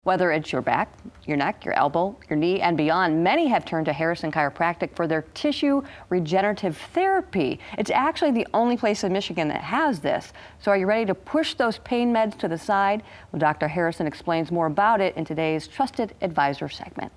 Whether it's your back, your neck, your elbow, your knee, and beyond, many have turned to Harrison Chiropractic for their tissue regenerative therapy. It's actually the only place in Michigan that has this. So are you ready to push those pain meds to the side? Well, Dr. Harrison explains more about it in today's Trusted Advisor segment.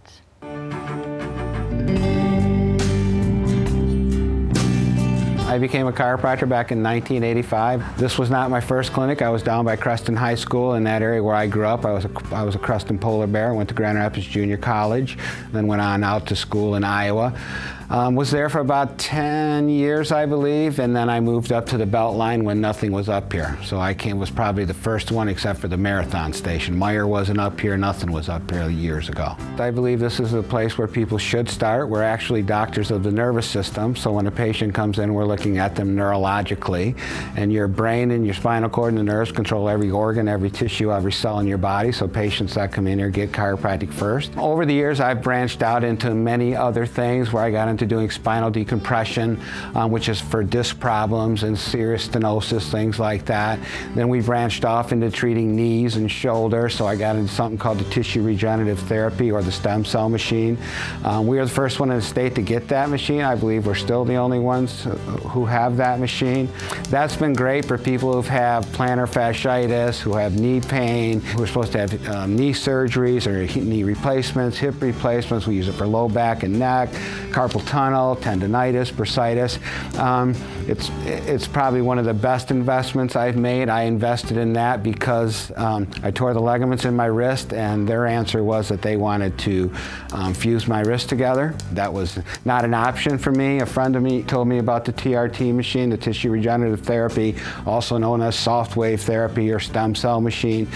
I became a chiropractor back in 1985. This was not my first clinic. I was down by Creston High School in that area where I grew up. I was a Creston Polar Bear. Went to Grand Rapids Junior College, then went on out to school in Iowa. Was there for about 10 years, I believe, and then I moved up to the Beltline when nothing was up here. So I was probably the first one except for the Marathon station. Meyer wasn't up here, nothing was up here years ago. I believe this is a place where people should start. We're actually doctors of the nervous system, so when a patient comes in, we're looking at them neurologically, and your brain and your spinal cord and the nerves control every organ, every tissue, every cell in your body, so patients that come in here get chiropractic first. Over the years, I've branched out into many other things where I got into doing spinal decompression, which is for disc problems and serious stenosis, things like that. Then we branched off into treating knees and shoulders, so I got into something called the Tissue Regenerative Therapy, or the stem cell machine. We were the first one in the state to get that machine. I believe we're still the only ones who have that machine. That's been great for people who have plantar fasciitis, who have knee pain, who are supposed to have knee surgeries or knee replacements, hip replacements. We use it for low back and neck, carpal tunnel, tendonitis, bursitis. It's probably one of the best investments I've made. I invested in that because I tore the ligaments in my wrist, and their answer was that they wanted to fuse my wrist together. That was not an option for me. A friend of me told me about the TRT machine, the Tissue Regenerative Therapy, also known as soft wave therapy or stem cell machine.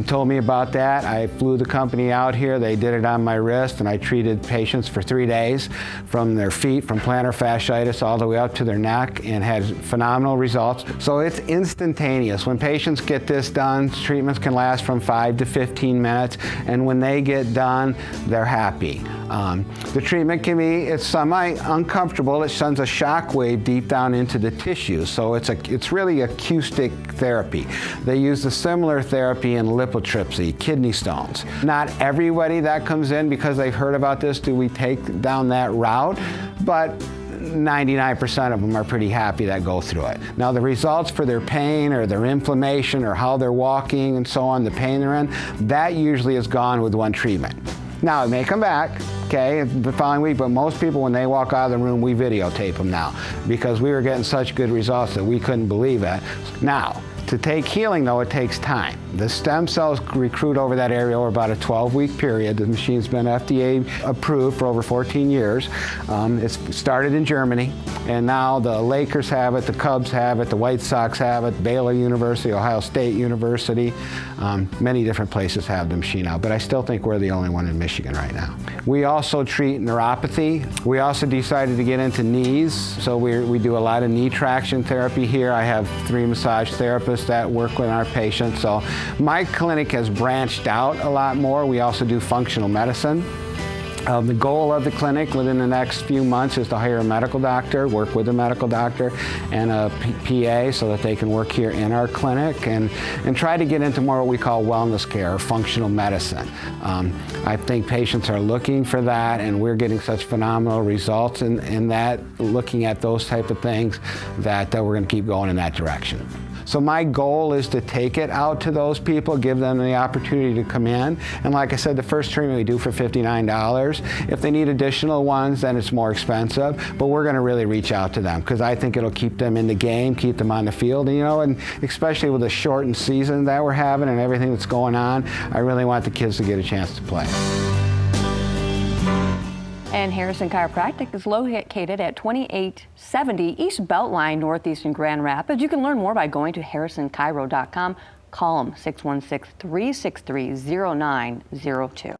Told me about that. I flew the company out here. They did it on my wrist, and I treated patients for 3 days from their feet, from plantar fasciitis all the way up to their neck, and had phenomenal results. So it's instantaneous. When patients get this done, treatments can last from 5 to 15 minutes, and when they get done, they're happy. The treatment can be, it's semi-uncomfortable. It sends a shock wave deep down into the tissue, so it's really acoustic therapy. They use the similar therapy in lithotripsy, kidney stones. Not everybody that comes in because they've heard about this do we take down that route, but 99% of them are pretty happy that go through it. Now the results for their pain or their inflammation or how they're walking and so on, the pain they're in, that usually is gone with one treatment. Now it may come back, okay, the following week, but most people when they walk out of the room, we videotape them now because we were getting such good results that we couldn't believe it. Now, to take healing though, it takes time. The stem cells recruit over that area over about a 12-week period. The machine's been FDA approved for over 14 years. It's started in Germany, and now the Lakers have it, the Cubs have it, the White Sox have it, Baylor University, Ohio State University. Many different places have the machine out, but I still think we're the only one in Michigan right now. We also treat neuropathy. We also decided to get into knees, so we do a lot of knee traction therapy here. I have 3 massage therapists that work with our patients. So my clinic has branched out a lot more. We also do functional medicine. The goal of the clinic within the next few months is to hire a medical doctor, work with a medical doctor and a PA so that they can work here in our clinic and try to get into more what we call wellness care or functional medicine. I think patients are looking for that, and we're getting such phenomenal results in that, looking at those type of things, that we're going to keep going in that direction. So my goal is to take it out to those people, give them the opportunity to come in. And like I said, the first treatment we do for $59. If they need additional ones, then it's more expensive. But we're going to really reach out to them because I think it'll keep them in the game, keep them on the field. And especially with the shortened season that we're having and everything that's going on, I really want the kids to get a chance to play. And Harrison Chiropractic is located at 2870 East Beltline, Northeast in Grand Rapids. You can learn more by going to harrisonchiro.com. Call them 616-363-0902.